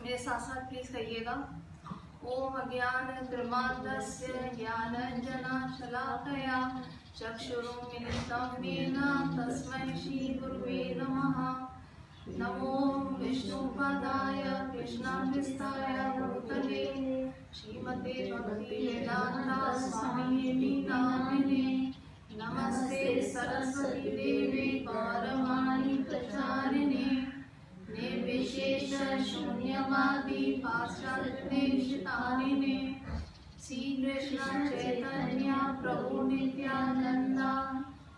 मेरे साथ साथ प्लीज कहिएगा। ओम अज्ञानतिमिरान्धस्य ज्ञानाञ्जनशलाकया चक्षुरुन्मिलितं येन तस्मै श्रीगुरुवे नमः। नमो विष्णुपदाय कृष्णपृष्ठाय भूतले श्रीमते भक्तिवेदान्ता स्वामिनिति नामिने। नमस्ते सरस्वती देवे गौरवाणी प्रचारिणे निर्विशेष शून्यवादी पाश्चात्यदेशतारिणे। श्री कृष्ण चैतन्य प्रभु नित्यानंदा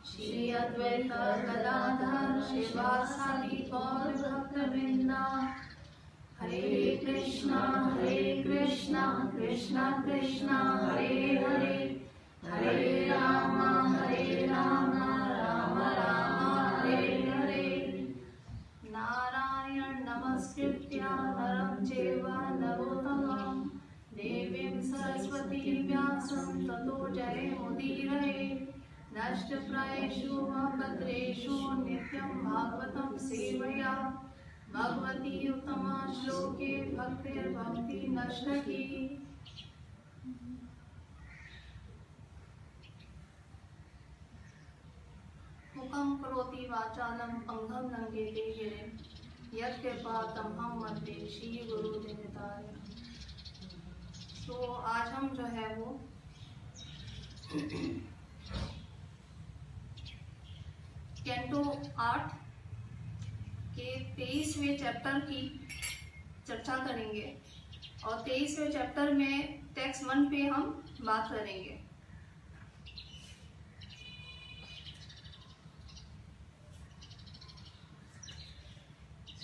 श्री अद्वैत गदाधर शिवासादि गौर भक्तवृंदा। हरे कृष्णा कृष्ण कृष्ण हरे हरे हरे राम राम राम हरे हरे। नारायण नमस्कृत्य नरं चैव नरोत्तमं भवतो जय मुदीरये नष्टप्रायेषु भद्रेषु नित्यं भागवतं सेवया भगवती उत्तमा श्लोके भक्तिर्भवति नश्यति। मुखं करोति वाचालं पंगं लंघयते गिरिं यत्कृपातमहं वन्दे श्री गुरुदेवताय। तो आज हम जो है वो कैंटो 8 के 23वें चैप्टर की चर्चा करेंगे और 23वें चैप्टर में टेक्स्ट 1 पे हम बात करेंगे।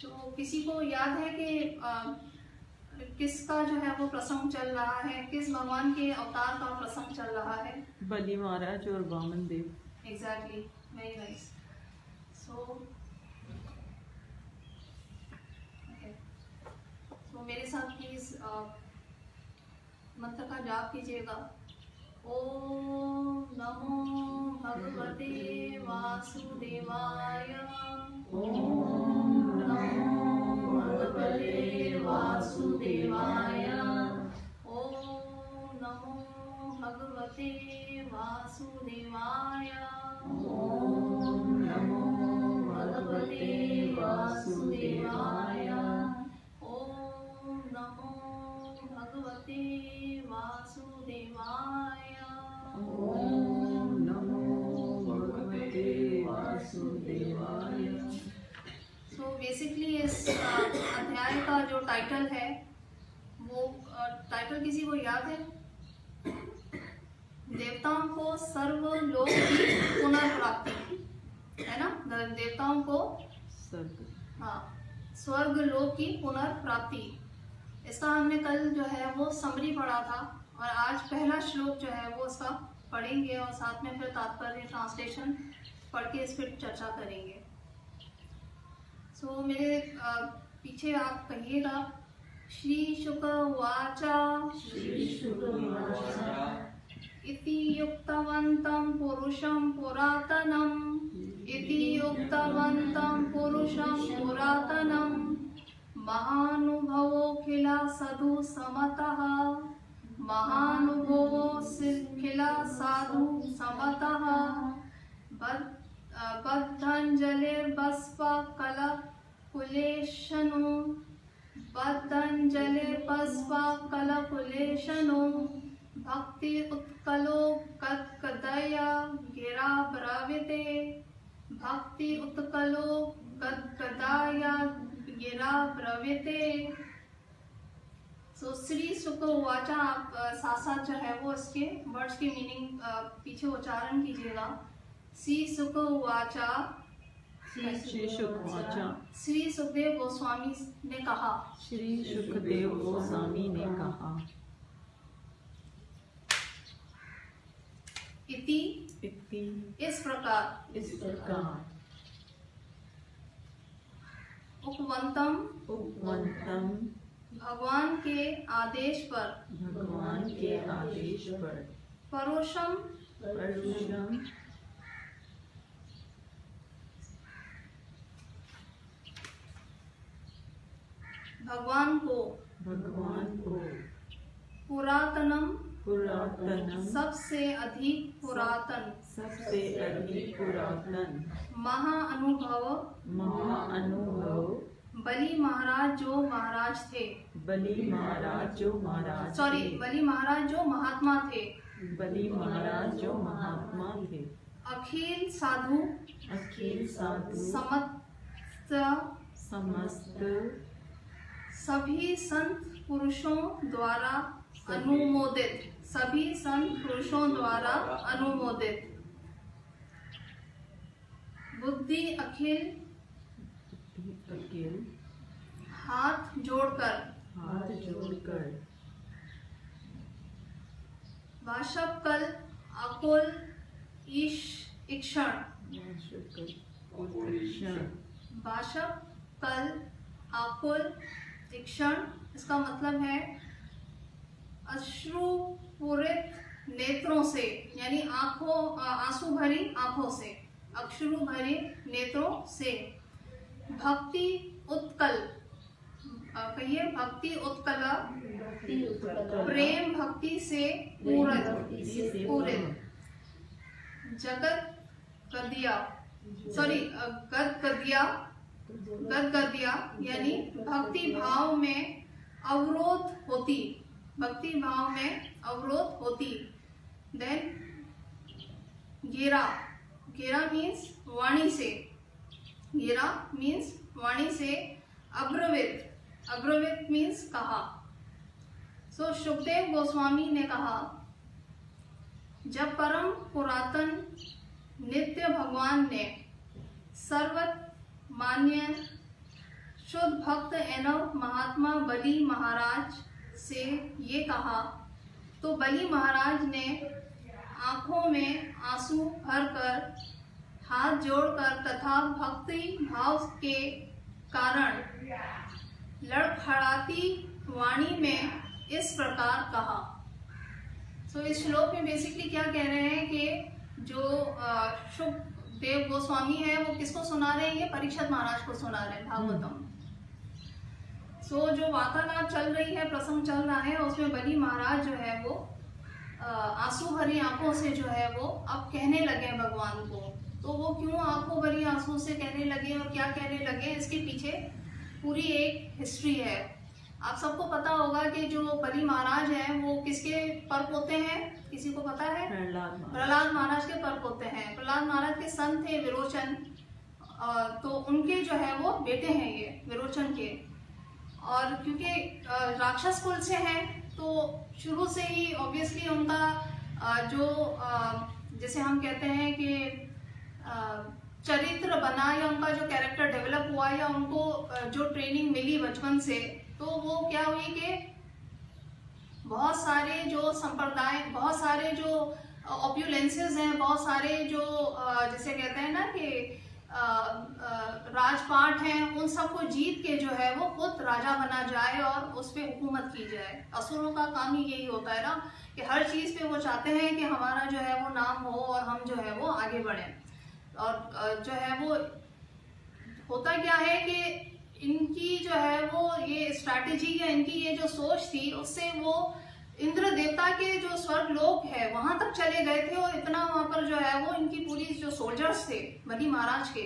तो किसी को याद है कि किसका जो है वो प्रसंग चल रहा है, किस भगवान के अवतार का प्रसंग चल रहा है? बलि महाराज और Vaman Dev. Exactly, very nice. So मेरे साथ प्लीज मंत्र का जाप कीजिएगा। ओम नमो भगवते वासुदेवाय। ओम नमो भगवते वासुदेवाय। ओम नमो भगवते वासुदेवाय। ओम नमो भगवते वासुदेवाय। ओम नमो भगवते वासुदेवाय। ओम नमो भगवते वासुदेवाय। सो बेसिकली इस अध्याय का जो टाइटल है वो टाइटल किसी को याद है? देवताओं को सर्वलोक की पुनर्प्राप्ति, है ना? देवताओं को स्वर्ग लोक की पुनर्प्राप्ति। इसका हमने कल जो है वो समरी पढ़ा था और आज पहला श्लोक जो है वो उसका पढ़ेंगे और साथ में फिर तात्पर्य ट्रांसलेशन पढ़ के इस पर चर्चा करेंगे। सो मेरे पीछे आप कहिएगा। श्री शुक उवाचा इति युक्तवन्तं पुरुषं पुरातनम्। इति युक्तवन्तं पुरुषं पुरातनम् महानुभवोऽखिला साधु समतः। महानुभवोऽखिला साधु समतः। बद्धञ्जलिर्बस्पकलकुलेशनो। बद्धञ्जलिर्बस्पकलकुलेशनो। भक्ति उत्कलो गद्गदया गिरा ब्रवीते। भक्ति उत्कलो गद्गदया गिरा ब्रवीते। सो श्री शुक उवाचा, आप साथ साथ जो है वो इसके वर्ड्स की मीनिंग पीछे उच्चारण कीजिएगा। श्री शुक उवाचा। श्री शुकवाचा। श्री सुखदेव गोस्वामी ने कहा। श्री सुखदेव गोस्वामी ने कहा। इति इस प्रकार। उपवंतम भगवान के आदेश पर। परोशम भगवान को। पुरातनम सबसे अधिक पुरातन। महाअनुभव बलि महाराज जो महाराज थे। बलि महाराज जो महात्मा थे। अखिल साधु समस्त सभी संत पुरुषों द्वारा अनुमोदित। बुद्धि अखिल हाथ जोड़कर। वाशपकल अकुल ईक्षण। वाशपकल अकुल ईक्षण, इसका मतलब है अश्रुपूरित नेत्रों से, यानी आंखों आंसू भरी आंखों से, अश्रु भरे नेत्रों से, भक्ति उत्कल, कहिए भक्ति उत्कल, प्रेम भक्ति से पूरित, जगत गदिया, सॉरी गदगदिया, यानी भक्ति भाव में अवरोध होती, भक्ति भाव में अवरोध होती। देन गेरा, गेरा मीन्स वाणी से, गेरा मीन्स वाणी से, अब्रवीत, अब्रवीत मीन्स कहा। सो सुखदेव गोस्वामी ने कहा, जब परम पुरातन नित्य भगवान ने सर्वत मान्य शुद्ध भक्त एवं महात्मा बलि महाराज से ये कहा, तो बलि महाराज ने आंखों में आंसू भरकर, हाथ जोड़कर तथा भक्ति भाव के कारण लड़खड़ाती वाणी में इस प्रकार कहा। सो इस श्लोक में बेसिकली क्या कह रहे हैं कि जो सुखदेव गोस्वामी है वो किसको सुना रहे हैं, ये परीक्षित महाराज को सुना रहे हैं भागवतम। सो जो वार्तालाप चल रही है, प्रसंग चल रहा है, उसमें बलि महाराज जो है वो आंसू भरी आंखों से जो है वो अब कहने लगे भगवान को। तो वो क्यों आंखों भरी आंसू से कहने लगे और क्या कहने लगे, इसके पीछे पूरी एक हिस्ट्री है। आप सबको पता होगा कि जो बलि महाराज हैं वो किसके पर पोते हैं, किसी को पता है? प्रहलाद महाराज के पर पोते हैं। प्रहलाद महाराज के सन थे विरोचन, तो उनके जो है वो बेटे हैं ये विरोचन के। और क्योंकि राक्षस कुल से हैं तो शुरू से ही ऑब्वियसली उनका जो जैसे हम कहते हैं कि चरित्र बना या उनका जो कैरेक्टर डेवलप हुआ या उनको जो ट्रेनिंग मिली बचपन से, तो वो क्या हुई कि बहुत सारे जो संप्रदाय, बहुत सारे जो ऑप्यूलेंसेस हैं, बहुत सारे जो जैसे कहते हैं ना कि राजपाट हैं, उन सबको जीत के जो है वो खुद राजा बना जाए और उस पर हुकूमत की जाए। असुरों का काम ही यही होता है ना कि हर चीज पे वो चाहते हैं कि हमारा जो है वो नाम हो और हम जो है वो आगे बढ़े। और जो है वो होता क्या है कि इनकी जो है वो ये स्ट्रैटेजी या इनकी ये जो सोच थी, उससे वो इंद्र देवता के जो स्वर्ग लोक है वहां तक चले गए थे। और इतना वहां पर जो है वो इनकी पूरी जो सोल्जर्स थे बलि महाराज के,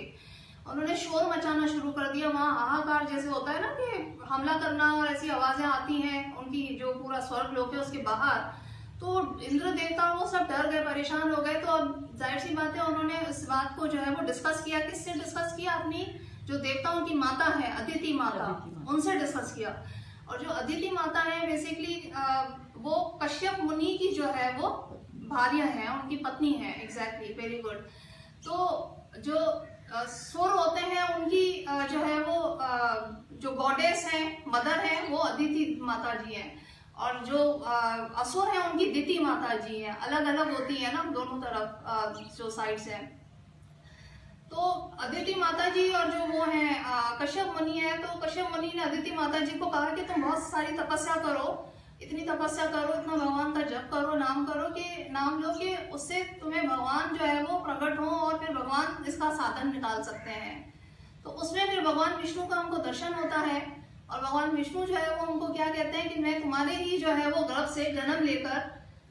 उन्होंने शोर मचाना शुरू कर दिया। वहां हाहाकार जैसे होता है ना कि हमला करना और ऐसी आवाजें आती हैं उनकी जो पूरा स्वर्ग लोक है उसके बाहर। तो इंद्र देवता वो सब डर गए, परेशान हो गए। तो अब जाहिर सी बात है उन्होंने इस बात को जो है वो डिस्कस किया। किससे डिस्कस किया? अपनी जो देवताओं की माता है अदिति माता, उनसे डिस्कस किया। और जो अदिति माता है बेसिकली वो कश्यप मुनि की जो है वो भार्या है, उनकी पत्नी है। Exactly, very good. तो जो सुर होते हैं उनकी जो है वो जो गॉडेस है, मदर है, वो अदिति माता जी हैं। और जो असुर है उनकी दिति माता जी है। अलग अलग होती है ना दोनों तरफ जो साइड्स हैं। तो अदिति माता जी और जो वो है कश्यप मुनि है, तो कश्यप मुनि ने अदिति माता जी को कहा कि तुम बहुत सारी तपस्या करो, इतनी तपस्या करो, इतना भगवान का जप करो, नाम करो, कि नाम लो कि उससे तुम्हें भगवान जो है वो प्रकट हो और फिर भगवान इसका साधन निकाल सकते हैं। तो उसमें फिर भगवान विष्णु का हमको दर्शन होता है। और भगवान विष्णु जो है वो उनको क्या कहते हैं कि मैं तुम्हारे ही जो है वो गर्भ से जन्म लेकर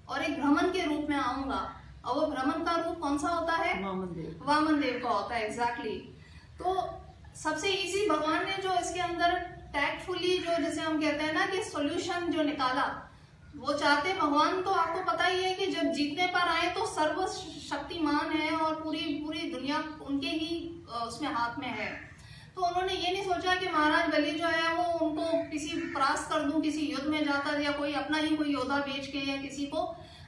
और एक ब्राह्मण के रूप में आऊंगा। और वो ब्राह्मण का रूप कौन सा होता है? वामन देव का होता है। एग्जैक्टली। तो सबसे इजी भगवान ने जो इसके अंदर टैक्टफुली जो जैसे हम कहते हैं ना कि सॉल्यूशन जो निकाला, वो चाहते भगवान, तो आपको पता ही है कि जब जीतने पर आए तो सर्वशक्तिमान है और पूरी दुनिया उनके ही उसमें हाथ में है। तो उन्होंने ये नहीं सोचा कि महाराज बलि जो है वो उनको किसी परास्त कर दूं, किसी युद्ध में जाकर, या कोई अपना ही कोई योद्धा बेच के, या किसी को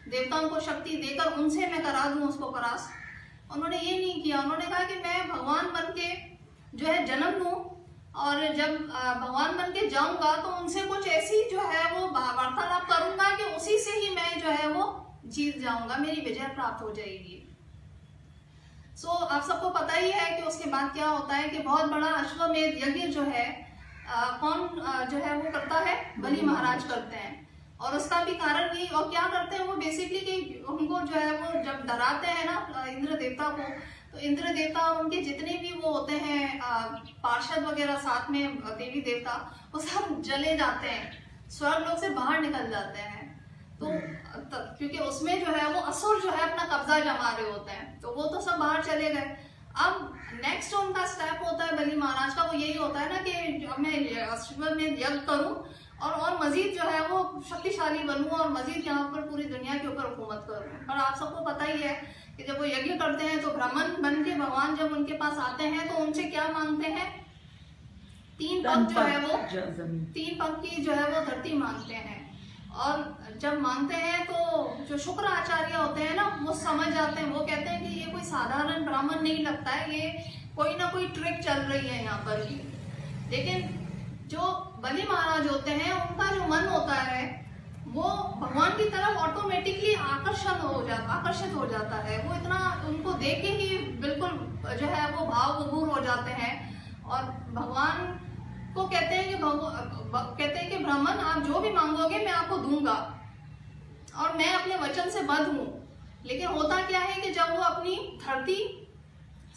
देवताओं को शक्ति देकर उनसे मैं करा दूं उसको परास्त। उन्होंने ये नहीं किया। उन्होंने कहा कि मैं भगवान बन के जो है जन्म लूं और जब भगवान बन के जाऊंगा तो उनसे कुछ ऐसी जो है वो वार्तालाप करूंगा कि उसी से ही मैं जो है वो जीत जाऊंगा, मेरी विजय प्राप्त हो जाएगी। सो आप सबको पता ही है कि उसके बाद क्या होता है कि बहुत बड़ा अश्वमेध यज्ञ जो है कौन जो है वो करता है? बलि महाराज करते हैं। और उसका भी कारण ये, और क्या करते हैं वो बेसिकली कि उनको जो है वो जब डराते हैं ना इंद्र देवता को, तो इंद्र देवता और उनके जितने भी वो होते हैं पार्षद वगैरह साथ में देवी देवता, वो सब जले जाते हैं, स्वर्ग लोक से बाहर निकल जाते हैं। तो क्योंकि उसमें जो है वो असुर जो है अपना कब्जा जमा रहे होते हैं, तो वो तो सब बाहर चले गए। अब नेक्स्ट उनका स्टेप होता है बलि महाराज का, वो यही होता है ना कि अब मैं अश्वमेध में यज्ञ करूं और मजीद जो है वो शक्तिशाली बनूं और मजीद यहाँ पर पूरी दुनिया के ऊपर हुकूमत करूं। और आप सबको पता ही है कि जब वो यज्ञ करते हैं तो ब्राह्मण बन के भगवान जब उनके पास आते हैं तो उनसे क्या मांगते हैं, 3 पग जो है वो, 3 पग की जो है वो धरती मांगते हैं। और जब मांगते हैं तो जो शुक्र आचार्य होते हैं ना वो समझ जाते हैं, वो कहते हैं कि ये कोई साधारण ब्राह्मण नहीं लगता है, ये कोई ना कोई ट्रिक चल रही है यहाँ पर ही। लेकिन जो बलि महाराज होते हैं उनका जो मन होता है वो भगवान की तरफ ऑटोमेटिकली आकर्षित हो जाता है। वो इतना उनको देख के ही बिल्कुल जो है वो भाव विभोर हो जाते हैं और भगवान को कहते हैं कि ब्राह्मण आप जो भी मांगोगे मैं आपको दूंगा और मैं अपने वचन से बद्ध हूं। लेकिन होता क्या है कि जब वो अपनी धरती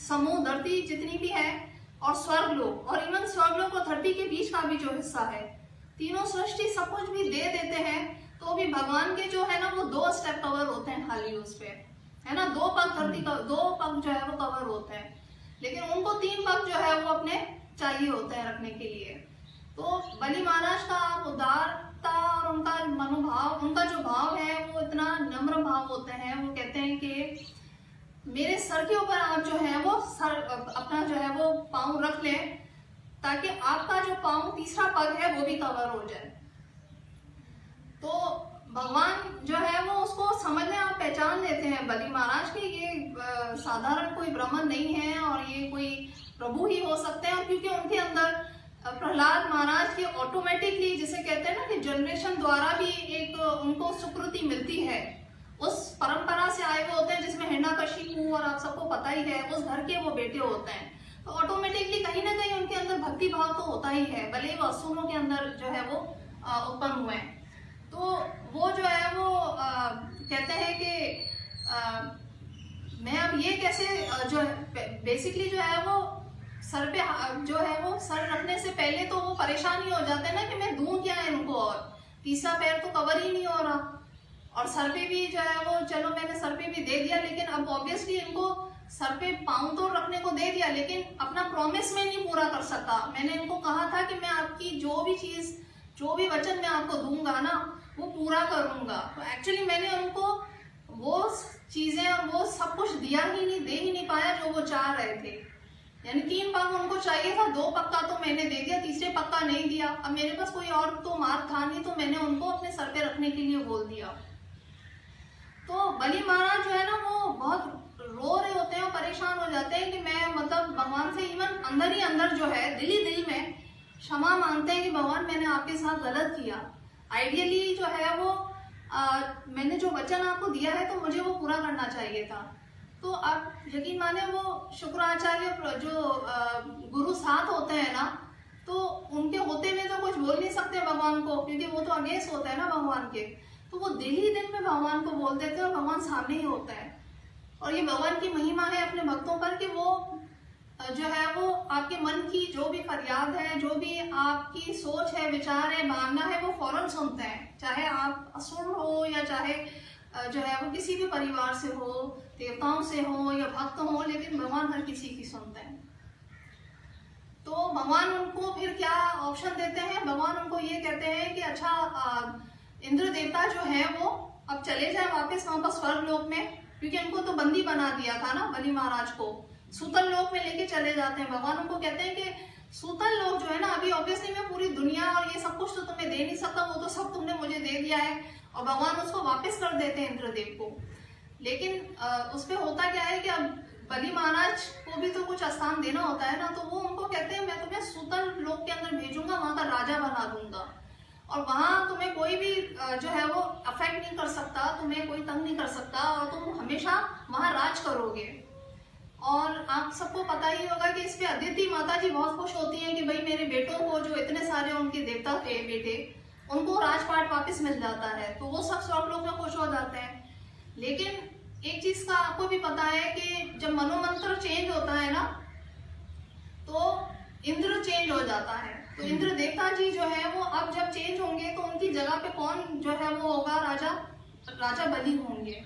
समूह धरती जितनी भी है और स्वर्गलोक और इवन स्वर्गलोक और धरती के बीच का भी जो हिस्सा है, तीनों सृष्टि सब कुछ भी दे देते हैं, तो भी भगवान के जो है ना वो 2 स्टेप कवर होते हैं खाली उस पे, है ना, 2 पग धरती का 2 पग जो है वो कवर होते हैं। लेकिन उनको 3 पग जो है वो अपने चाहिए होते हैं रखने के लिए। तो बलि महाराज का उदारता और उनका मनोभाव, उनका जो भाव है वो इतना नम्र भाव होते हैं। वो कहते हैं कि मेरे सर के ऊपर आप जो है वो सर अपना जो है वो पाँव रख लें ताकि आपका जो पाँव तीसरा पग है वो भी कवर हो जाए। तो भगवान जो है वो उसको समझ में आप पहचान लेते हैं बलि महाराज की ये साधारण कोई ब्राह्मण नहीं है और ये कोई प्रभु ही हो सकते हैं। और क्योंकि उनके अंदर प्रहलाद महाराज की ऑटोमेटिकली जिसे कहते हैं ना कि जनरेशन द्वारा भी एक उनको सुकृति मिलती है, उस परंपरा से आए हुए होते हैं जिसमें हिरण्यकशिपु और आप सबको पता ही है उस घर के वो बेटे होते हैं। तो ऑटोमेटिकली कहीं ना कहीं उनके अंदर भक्ति भाव तो होता ही है, भले वो असुरों के अंदर जो है वो उत्पन्न हुए हैं। तो वो जो है वो कहते हैं कि मैं अब ये कैसे जो बेसिकली जो है वो सर पे जो है वो सर रखने से पहले तो वो परेशान ही हो जाते हैं ना कि मैं दूं क्या है इनको, और तीसरा पैर तो कवर ही नहीं हो रहा और सर पे भी जो है वो चलो मैंने सर पे भी दे दिया, लेकिन अब ऑब्वियसली इनको सर पे पाँव तो रखने को दे दिया लेकिन अपना प्रॉमिस में नहीं पूरा कर सका। मैंने इनको कहा था कि मैं आपकी जो भी चीज जो भी वचन मैं आपको दूंगा ना वो पूरा करूंगा, तो एक्चुअली मैंने उनको वो चीजें और वो सब कुछ दिया ही नहीं, दे ही नहीं पाया जो वो चाह रहे थे। यानी 3 पग उनको चाहिए था, 2 पग का तो मैंने दे दिया, तीसरे पग का नहीं दिया। अब मेरे पास कोई और तो मार्ग था नहीं, तो मैंने उनको अपने सर पे रखने के लिए बोल दिया। तो बलि महाराज जो है ना वो बहुत रो रहे होते हैं और परेशान हो जाते हैं कि मैं मतलब भगवान से इवन अंदर ही अंदर जो है दिल में क्षमा मांगते हैं कि भगवान मैंने आपके साथ गलत किया। आइडियली जो है वो मैंने जो वचन आपको दिया है तो मुझे वो पूरा करना चाहिए था। तो आप यकीन माने वो शुक्राचार्य जो गुरु साथ होते हैं ना, तो उनके होते हुए तो कुछ बोल नहीं सकते भगवान को, क्योंकि वो तो अगेंस्ट होता है ना भगवान के। तो वो दिल ही दिल में भगवान को बोल देते हैं और भगवान सामने ही होता है। और ये भगवान की महिमा है अपने भक्तों पर कि वो जो है वो आपके मन की जो भी फरियाद है, जो भी आपकी सोच है, विचार है, भावना है, वो फौरन सुनते हैं। चाहे आप असुर हो या चाहे जो है वो किसी भी परिवार से हो, देवताओं से हो या भक्त हो, लेकिन भगवान हर किसी की सुनते हैं। तो भगवान उनको फिर क्या ऑप्शन देते हैं, भगवान उनको ये कहते हैं कि अच्छा इंद्र देवता जो है वो अब चले जाए वापस वहां पर स्वर्ग लोक में, क्योंकि उनको तो बंदी बना दिया था ना बलि महाराज को, सूतल लोक में लेके चले जाते हैं। भगवान उनको कहते हैं कि सूतल लोक जो है ना, अभी ऑब्वियसली मैं पूरी दुनिया और ये सब कुछ तो तुम्हें दे नहीं सकता, वो तो सब तुमने मुझे दे दिया है। और भगवान उसको वापस कर देते हैं इंद्रदेव को। लेकिन उसपे होता क्या है कि अब बलि महाराज को भी तो कुछ स्थान देना होता है ना, तो वो उनको कहते हैं मैं तुम्हें सूतल लोक के अंदर भेजूंगा, वहां का राजा बना दूंगा और वहां तुम्हें कोई भी जो है वो अफेक्ट नहीं कर सकता, तुम्हें कोई तंग नहीं कर सकता और तुम हमेशा वहां राज करोगे। और आप सबको पता ही होगा कि इस पे अदिति माता जी बहुत खुश होती हैं कि भाई मेरे बेटों को, जो इतने सारे उनके देवता थे बेटे, उनको राजपाट वापस मिल जाता है, तो वो सब स्वर्ग लोक में खुश हो जाते हैं। लेकिन एक चीज का आपको भी पता है कि जब मनोमंत्र चेंज होता है ना, तो इंद्र चेंज हो जाता है। तो इंद्र देवता जी जो है वो अब जब चेंज होंगे तो उनकी जगह पे कौन जो है वो होगा, राजा बलि होंगे।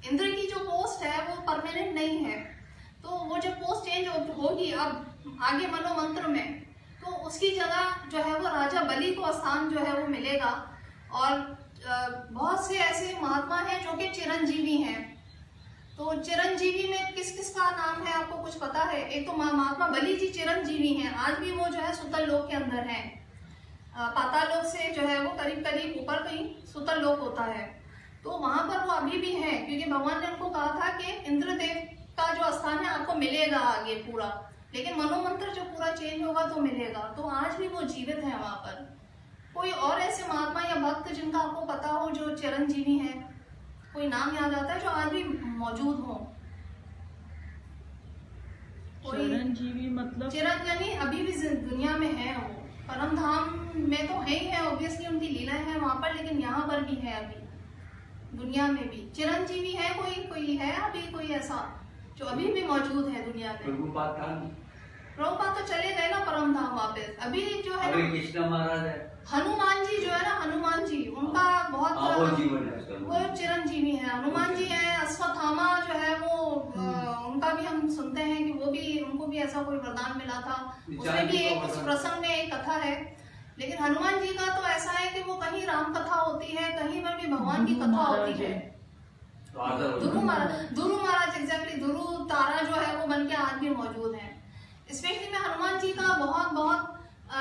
इंद्र की जो पोस्ट है वो परमानेंट नहीं है, तो वो जब पोस्ट चेंज होगी अब आगे मनोमंत्र में, तो उसकी जगह जो है वो राजा बलि को स्थान जो है वो मिलेगा। और बहुत से ऐसे महात्मा हैं जो कि चिरंजीवी हैं। तो चिरंजीवी में किस किस का नाम है आपको कुछ पता है? एक तो महात्मा बलि जी चिरंजीवी हैं, आज भी वो जो है सुतल लोक के अंदर हैं। पाताल लोक से जो है वो करीब करीब ऊपर कहीं सुतल लोक होता है, तो वहां पर वो अभी भी है, क्योंकि भगवान ने उनको कहा था कि इंद्रदेव का जो स्थान है आपको मिलेगा आगे पूरा, लेकिन मनोमंत्र जब पूरा चेंज होगा तो मिलेगा। तो आज भी वो जीवित है वहां पर। कोई और ऐसे महात्मा या भक्त जिनका आपको पता हो जो चिरंजीवी है, कोई नाम याद आता है जो आज भी मौजूद हो? चिरंजीवी मतलब चिरंजीवी अभी भी दुनिया में है, वो परम धाम में तो है ही है, ऑब्वियसली उनकी लीलाएं है वहां पर, लेकिन यहाँ पर भी है, अभी दुनिया में भी चिरंजीवी है। कोई है अभी कोई ऐसा जो अभी भी मौजूद है दुनिया में? प्रभुपाद तो चले गए ना परम धाम वापस। अभी जो है कृष्ण महाराज है, हनुमान जी जो है ना, हनुमान जी उनका बहुत वो चिरंजीवी है। हनुमान जी है, अश्वत्थामा जो है वो उनका भी हम सुनते हैं कि वो भी, उनको भी ऐसा कोई वरदान मिला था। उसमें भी एक उस प्रसंग में एक कथा है। लेकिन हनुमान जी का तो ऐसा है कि वो कहीं राम कथा होती है, कहीं पर भी भगवान की कथा होती है। ध्रुव महाराज एग्जैक्टली, ध्रुव तारा जो है वो बन के आज भी मौजूद है। स्पेशली मैं हनुमान जी का बहुत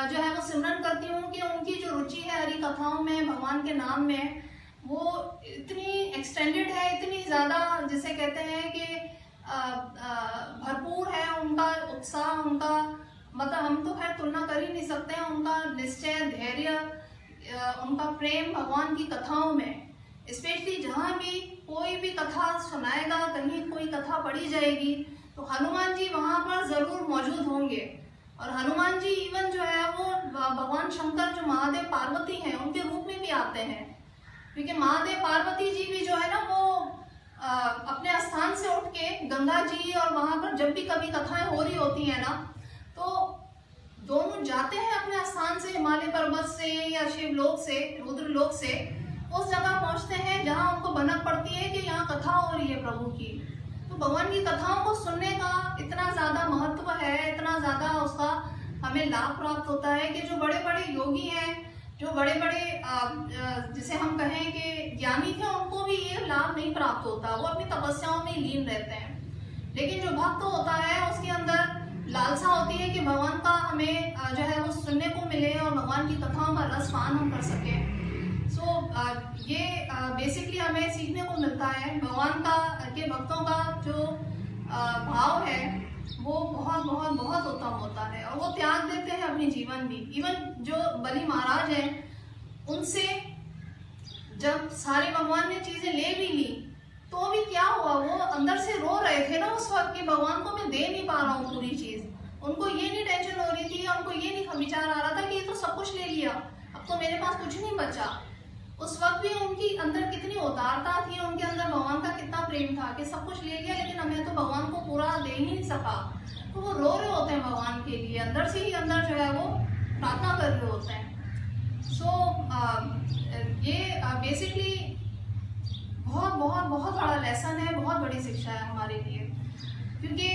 जो है वो सिमरन करती हूँ कि उनकी जो रुचि है हरि कथाओं में, भगवान के नाम में, वो इतनी एक्सटेंडेड है, इतनी ज्यादा जिसे कहते हैं कि भरपूर है उनका उत्साह, उनका मतलब हम तो खैर तुलना कर ही नहीं सकते हैं उनका निश्चय, धैर्य, उनका प्रेम भगवान की कथाओं में। स्पेशली जहाँ भी कोई भी कथा सुनाएगा, कहीं कोई कथा पढ़ी जाएगी, तो हनुमान जी वहां पर जरूर मौजूद होंगे। और हनुमान जी इवन जो है वो भगवान शंकर जो महादेव पार्वती हैं उनके रूप में भी आते हैं, क्योंकि महादेव पार्वती जी भी जो है ना वो अपने स्थान से उठ के गंगा जी और वहां पर जब भी कभी कथाएं हो रही होती है ना, तो दोनों जाते हैं अपने स्थान से, हिमालय पर्वत से या शिवलोक से, रुद्रलोक से, उस जगह पहुंचते हैं जहां उनको भनक पड़ती है कि यहाँ कथा हो रही है प्रभु की। तो भगवान की कथाओं को सुनने का इतना ज्यादा महत्व है, इतना ज्यादा उसका हमें लाभ प्राप्त होता है कि जो बड़े बड़े योगी हैं, जो बड़े बड़े जिसे हम कहें कि ज्ञानी थे, उनको भी ये लाभ नहीं प्राप्त होता, वो अपनी तपस्याओं में लीन रहते हैं। लेकिन जो भक्त होता है उसके अंदर लालसा होती है कि भगवान का हमें जो है वो सुनने को मिले और भगवान की कथाओं का रस पान हम कर सकें। सो ये बेसिकली हमें सीखने को मिलता है। भगवान का के भक्तों का जो भाव है वो बहुत बहुत बहुत उत्तम होता है, और वो त्याग देते हैं अपने जीवन भी। इवन जो बलि महाराज हैं, उनसे जब सारे भगवान ने चीजें ले भी ली, तो भी क्या हुआ, वो अंदर से रो रहे थे ना उस वक्त कि भगवान को मैं दे नहीं पा रहा हूँ पूरी चीज। उनको ये नहीं टेंशन हो रही थी, उनको ये नहीं विचार आ रहा था कि ये तो सब कुछ ले लिया, अब तो मेरे पास कुछ नहीं बचा। उस वक्त भी उनकी अंदर कितनी उदारता थी, उनके अंदर भगवान का कितना प्रेम था कि सब कुछ ले लिया लेकिन हमें तो भगवान को पूरा दे ही नहीं सका। तो वो रो रहे होते हैं भगवान के लिए, अंदर से ही अंदर जो है वो प्रार्थना कर रहे होते हैं। ये बेसिकली बहुत बहुत बहुत बड़ा लेसन है, बहुत बड़ी शिक्षा है हमारे लिए, क्योंकि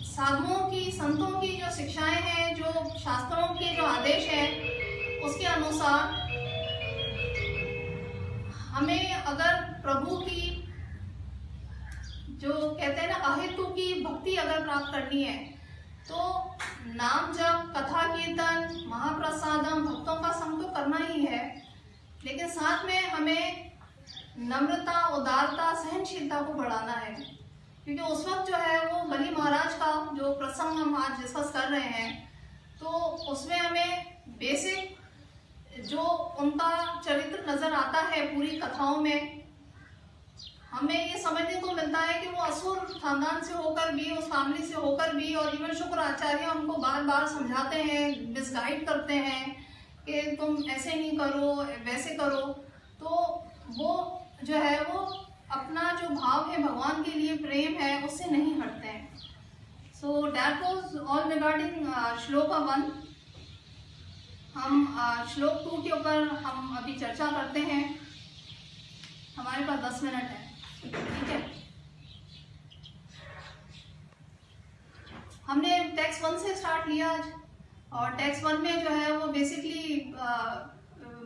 साधुओं की, संतों की जो शिक्षाएं हैं, जो शास्त्रों के जो आदेश हैं, उसके अनुसार हमें अगर प्रभु की जो कहते हैं ना अहेतु की भक्ति अगर प्राप्त करनी है, तो नाम जप, कथा कीर्तन, महाप्रसादम, भक्तों का संग तो करना ही है, लेकिन साथ में हमें नम्रता, उदारता, सहनशीलता को बढ़ाना है। क्योंकि उस वक्त जो है वो बलि महाराज का जो प्रसंग हम आज डिस्कस कर रहे हैं, तो उसमें हमें बेसिक जो उनका चरित्र नजर आता है पूरी कथाओं में, हमें ये समझने को मिलता है कि वो असुर खानदान से होकर भी, उस फैमिली से होकर भी, और इवन शुक्राचार्य उनको बार बार समझाते हैं, मिसगाइड करते हैं, कि तुम ऐसे नहीं करो, वैसे करो, तो वो जो है वो अपना जो भाव है भगवान के लिए, प्रेम है, उससे नहीं हटते हैं। So that was all regarding श्लोक 1। हम श्लोक 2 के ऊपर हम अभी चर्चा करते हैं। हमारे पास 10 मिनट है, ठीक है। हमने टेक्स्ट 1 से स्टार्ट किया आज, और टेक्स्ट 1 में जो है वो बेसिकली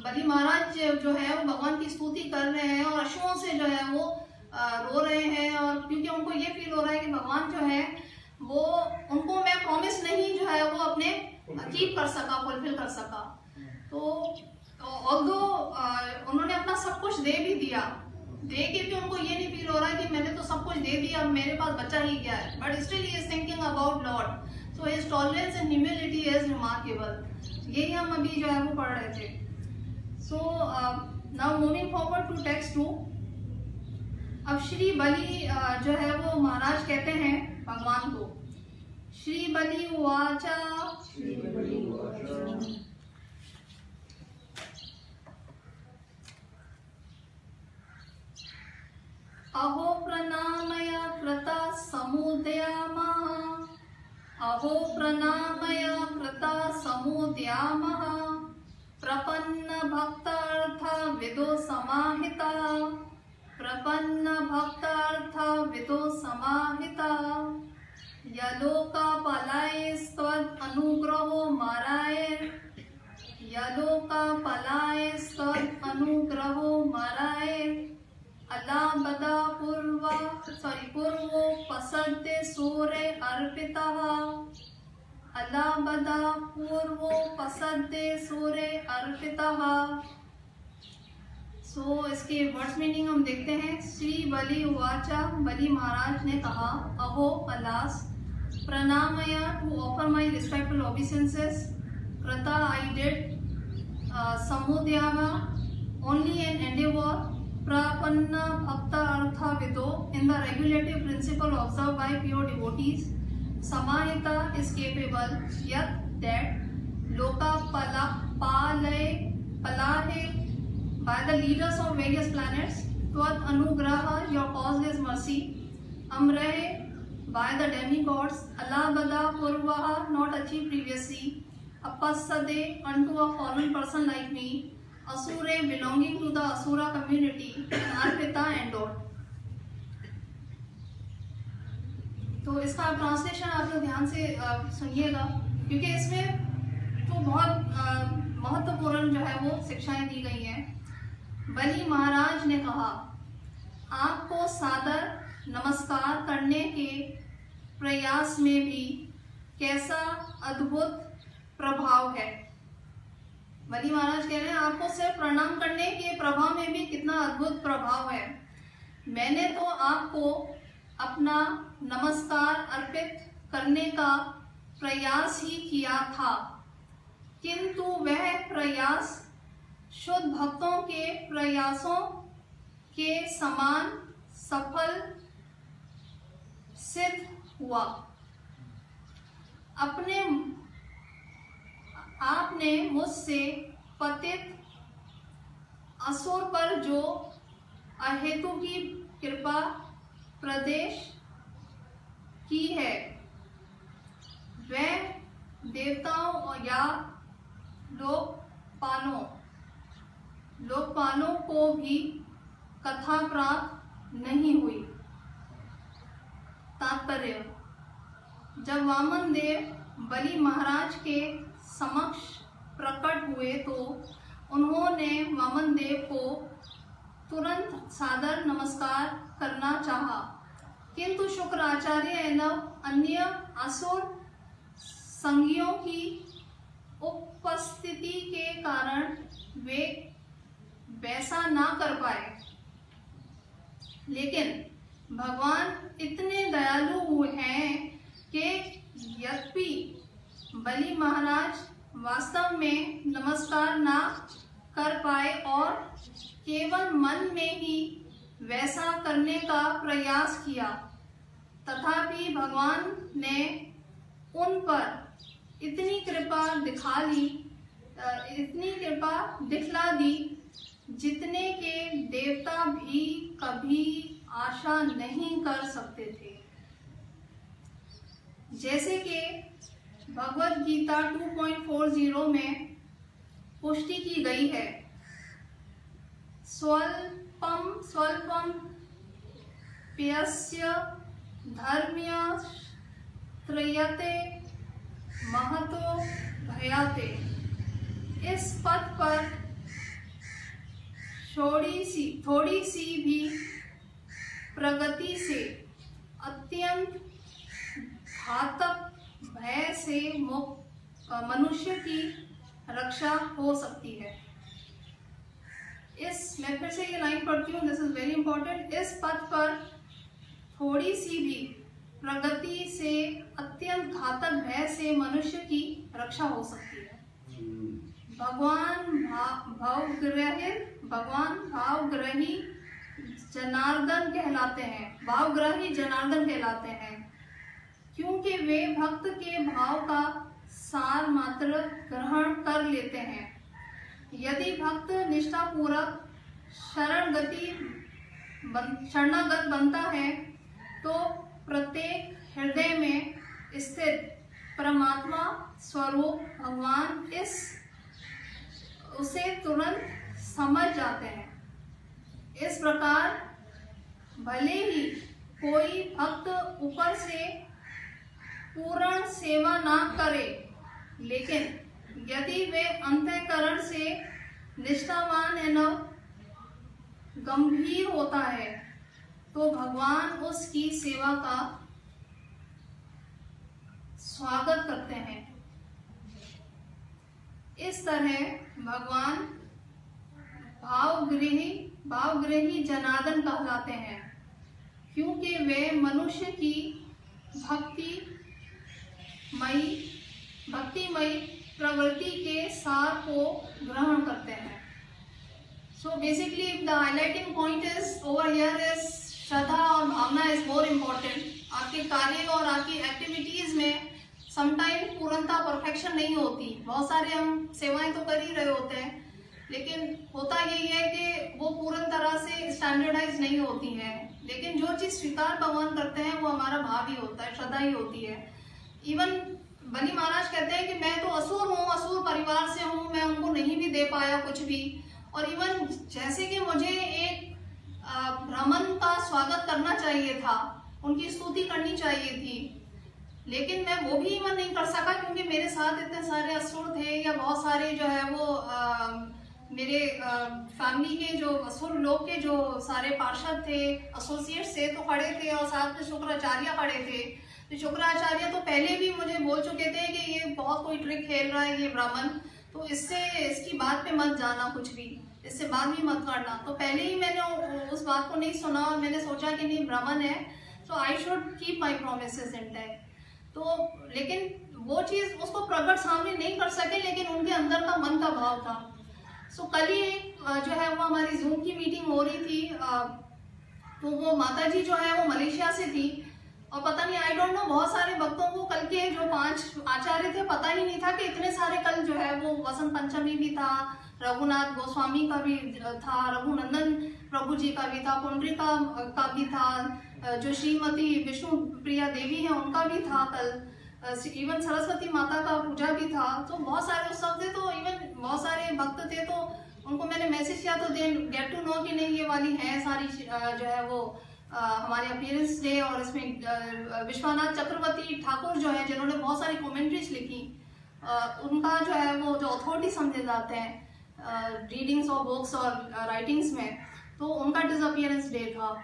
बलि महाराज जो है वो भगवान की स्तुति कर रहे हैं और अश्वों से जो है वो रो रहे हैं, और क्योंकि उनको ये फील हो रहा है कि भगवान जो है वो उनको मैं प्रॉमिस नहीं जो है वो अपने अचीव कर सका, फुलफिल कर सका। तो ऑल्दो उन्होंने अपना सब कुछ दे भी दिया, दे के भी उनको ये नहीं फील हो रहा है कि मैंने तो सब कुछ दे दिया, अब मेरे पास बचा ही क्या है, but still he is thinking about lord. So his tolerance and humility is remarkable. यही हम अभी जो है वो पढ़ रहे थे। So now moving forward to text 2। अब श्री बलि जो है वो महाराज कहते हैं भगवान को, श्री बलि उवाचा अहो प्रणामया कृता समुदयामः, अहो प्रणामया कृता समुदयामः, प्रपन्न भक्तार्थ विदो समाहिता, प्रपन्न भक्तार्थ विदो समाहिता, यलोका पलायस्त्वद् अनुग्रहो माराय, यलोका पलायस्त्वद् अनुग्रहो माराय, अलाबदा पूर्वो पसद्दे सूर्य अर्पितः, अलाबदा पूर्वो पसद्दे सूर्य अर्पितः। सो इसके वर्ड्स मीनिंग हम देखते हैं। श्री बलि उवाचा, बलि महाराज ने कहा, अहो अलास, प्रणामया to offer my respectful obeisances, कृता आई डिड, समुदयामा ओनली एन एंडेवर, प्रपन्न भक्ता अर्था विदो in the regulative principle observed by pure devotees, samahita is capable yet that loka palahe by the leaders of various planets, tvat anugraha your causeless mercy, amrahe by the demigods, alabada purvaha not achieved previously, apasade unto a fallen person like me, असुरे belonging to the asura community, and अर्पिता एंडोर। तो इसका translation आप लोग ध्यान से सुनिएगा, क्योंकि इसमें तो बहुत महत्वपूर्ण जो है वो शिक्षाएं दी गई हैं। बलि महाराज ने कहा, आपको सादर नमस्कार करने के प्रयास में भी कैसा अद्भुत प्रभाव है। बलि महाराज कह रहे हैं आपको सिर्फ प्रणाम करने के प्रभाव में भी कितना अद्भुत प्रभाव है। मैंने तो आपको अपना नमस्कार अर्पित करने का प्रयास ही किया था, किंतु वह प्रयास शुद्ध भक्तों के प्रयासों के समान सफल सिद्ध हुआ। आपने मुझसे पतित असुर पर जो अहेतु की कृपा प्रदेश की है, वह देवताओं या लोकपालों को भी कथा प्राप्त नहीं हुई। तात्पर्य, जब वामन देव बलि महाराज के समक्ष प्रकट हुए तो उन्होंने वामन देव को तुरंत सादर नमस्कार करना चाहा, किंतु शुक्राचार्य एवं अन्य असुर संगियों की उपस्थिति के कारण वे वैसा ना कर पाए। लेकिन भगवान इतने दयालु हुए हैं कि यद्यपि बलि महाराज वास्तव में नमस्कार ना कर पाए और केवल मन में ही वैसा करने का प्रयास किया, तथापि भगवान ने उन पर इतनी कृपा दिखा ली इतनी कृपा दिखला दी जितने के देवता भी कभी आशा नहीं कर सकते थे। जैसे कि भगवत गीता 2.40 में पुष्टि की गई है, स्वल्पम स्वल्पम प्यस्य धर्म्य त्रयते महतो भयाते। इस पथ पर थोड़ी सी भी प्रगति से अत्यंत घातक भय से मनुष्य की रक्षा हो सकती है। मैं फिर से ये लाइन पढ़ती हूँ, दिस इज वेरी इंपॉर्टेंट। इस पथ पर थोड़ी सी भी प्रगति से अत्यंत घातक भय से मनुष्य की रक्षा हो सकती है। भगवान भावग्रही जनार्दन कहलाते हैं, क्योंकि वे भक्त के भाव का सार मात्र ग्रहण कर लेते हैं। यदि भक्त निष्ठापूर्वक शरणागत बनता है तो प्रत्येक हृदय में स्थित परमात्मा स्वरूप भगवान उसे तुरंत समझ जाते हैं। इस प्रकार भले ही कोई भक्त ऊपर से पूर्ण सेवा ना करे, लेकिन यदि वे अंतःकरण से निष्ठावान एवं गंभीर होता है तो भगवान उसकी सेवा का स्वागत करते हैं। इस तरह भगवान भावग्रही जनार्दन कहलाते हैं, क्योंकि वे मनुष्य की भक्तिमयी प्रवृत्ति के सार को ग्रहण करते हैं। So basically the highlighting point is over here is श्रद्धा और भावना is more important। आपके कार्य और आपकी एक्टिविटीज में समटाइम पूर्णता परफेक्शन नहीं होती। बहुत सारे हम सेवाएं तो कर ही रहे होते हैं, लेकिन होता यही है कि वो पूर्ण तरह से स्टैंडर्डाइज नहीं होती हैं। लेकिन जो चीज स्वीकार भगवान करते हैं वो हमारा भाव ही होता है, श्रद्धा ही होती है। इवन बली महाराज कहते हैं कि मैं तो असुर हूँ, असुर परिवार से हूँ, मैं उनको नहीं भी दे पाया कुछ भी। और इवन जैसे कि मुझे एक ब्राह्मण का स्वागत करना चाहिए था, उनकी स्तुति करनी चाहिए थी, लेकिन मैं वो भी इवन नहीं कर सका, क्योंकि मेरे साथ इतने सारे असुर थे, या बहुत सारे जो है वो मेरे फैमिली के जो असुर लोग के जो सारे पार्षद थे, एसोसिएट्स थे, तो खड़े थे, और साथ में शुक्राचार्य खड़े थे। तो शुक्राचार्य तो पहले भी मुझे बोल चुके थे कि ये बहुत कोई ट्रिक खेल रहा है ये ब्राह्मण, तो इसकी बात पे मत जाना, कुछ भी इससे बात भी मत करना। तो पहले ही मैंने उस बात को नहीं सुना, और मैंने सोचा कि नहीं ब्राह्मण है, so I should keep my promises intact. तो लेकिन वो चीज उसको प्रकट सामने नहीं कर सके, लेकिन उनके अंदर का मन का भाव था। सो कल ही जो है वो हमारी जूम की मीटिंग हो रही थी, तो वो माता जी जो है वो मलेशिया से थी, और पता नहीं आई डोंट नो बहुत सारे भक्तों को कल के जो 5 आचार्य थे पता ही नहीं था कि इतने सारे कल जो है वो वसंत पंचमी भी था, रघुनाथ गोस्वामी का भी था, रघुनंदन प्रभु जी का भी था, पुंडरीका का भी था, जो श्रीमती विष्णु प्रिया देवी है उनका भी था कल, इवन सरस्वती माता का पूजा भी था। तो बहुत सारे उत्सव थे, तो इवन बहुत सारे भक्त थे, तो उनको मैंने मैसेज किया तो दे गेट टू नो कि नहीं ये वाली है सारी जो है वो हमारे अपीयरेंस डे। और इसमें विश्वनाथ चक्रवर्ती ठाकुर जो है जिन्होंने बहुत सारी कमेंट्रीज लिखी, उनका जो है वो जो अथॉरिटी समझे जाते हैं रीडिंग्स और बुक्स और राइटिंग्स में, तो उनका डिसअपियरेंस डे था।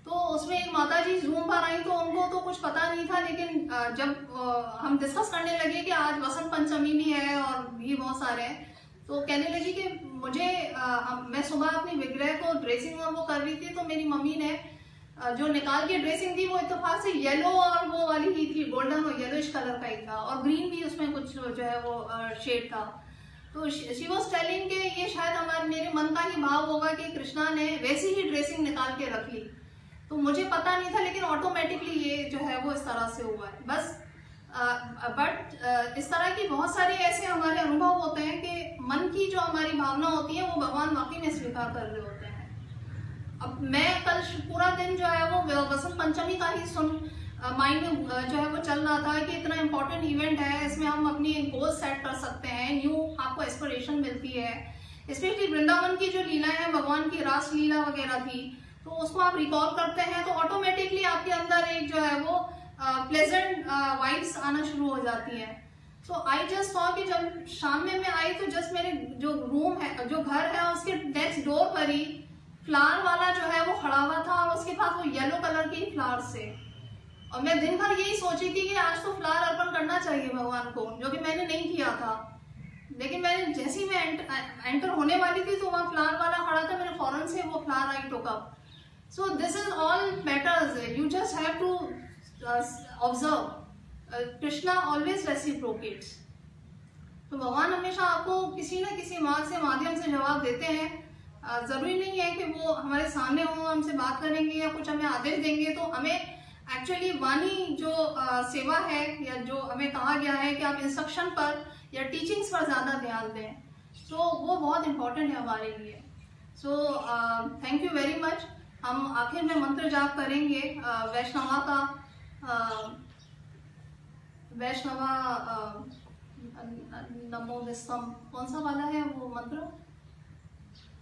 तो उसमें एक माता जी जूम पर आई, तो उनको तो कुछ पता नहीं था, लेकिन जब हम डिस्कस करने लगे कि आज वसंत पंचमी भी है और भी बहुत सारे हैं, तो कहने लगी कि मुझे मैं सुबह अपनी विग्रह को ड्रेसिंग और वो कर रही थी, तो मेरी मम्मी ने जो निकाल के ड्रेसिंग थी वो इत्तेफाक से येलो और वो वाली ही थी, गोल्डन और येलोइश कलर का ही था, और ग्रीन भी उसमें कुछ जो है वो शेड था। तो शी वॉज टेलिंग के ये शायद मेरे मन का ही भाव होगा कि कृष्णा ने वैसी ही ड्रेसिंग निकाल के रख ली। तो मुझे पता नहीं था, लेकिन ऑटोमेटिकली ये जो है वो इस तरह से हुआ है। बस बट इस तरह की बहुत सारे ऐसे हमारे अनुभव होते हैं कि मन की जो हमारी भावना होती है वो भगवान वाकई में स्वीकार कर रहे होते हैं। अब मैं कल पूरा दिन जो है वो बसंत पंचमी का ही माइंड में जो है वो चल रहा था कि इतना इम्पोर्टेंट इवेंट है, इसमें हम अपनी गोल सेट कर सकते हैं, न्यू आपको इंस्पिरेशन मिलती है। स्पेशली वृंदावन की जो लीला है, भगवान की रास लीला वगैरह थी, तो उसको आप रिकॉल करते हैं तो ऑटोमेटिकली आपके अंदर एक जो है वो प्लेजेंट वाइब्स आना शुरू हो जाती हैं। सो आई जस्ट सॉ कि जब शाम में मैं आई तो जस्ट मेरे जो रूम है, जो घर है, उसके डेस्क डोर पर ही फ्लावर वाला जो है वो खड़ा हुआ था और उसके पास वो येलो कलर के फ्लावर से। और मैं दिन भर यही सोची थी कि आज तो फ्लावर अर्पण करना चाहिए भगवान को, जो कि मैंने नहीं किया था। लेकिन मैंने जैसे ही मैं एंटर होने वाली थी तो वहाँ फ्लावर वाला खड़ा था, मैंने फौरन से वो flower I took up. So this is all matters, you just have to observe, Krishna always reciprocates. तो भगवान हमेशा आपको किसी न किसी माध्यम से जवाब देते हैं। जरूरी नहीं है कि वो हमारे सामने हो, हमसे बात करेंगे या कुछ हमें आदेश देंगे। तो हमें एक्चुअली वाणी जो सेवा है, या जो हमें कहा गया है कि आप इंस्ट्रक्शन पर या टीचिंग्स पर ज़्यादा ध्यान दें, तो वो बहुत इम्पोर्टेंट है हमारे लिए। So thank you very much. हम आखिर में मंत्र जाप करेंगे वैष्णवा का। वैष्णवा नमो विस्तम, कौन सा वाला है वो मंत्र?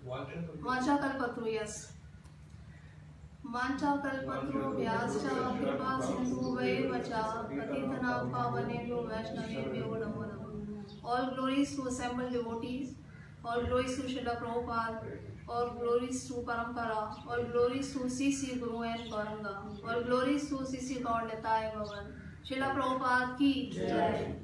वाचा कल्पतरु, यस। वाचा कल्पतरु व्याश्च कृपा सिंधुभैव च पतितनां पावनेभ्यो वैष्णवेभ्यो नमो नमः। All glories to assembled devotees, all glories to Srila Prabhupada, all glories to Parampara, all glories to CC Guru and Gauranga, all glories to CC Gaur Nitai Bhavan। Srila Prabhupada की जय।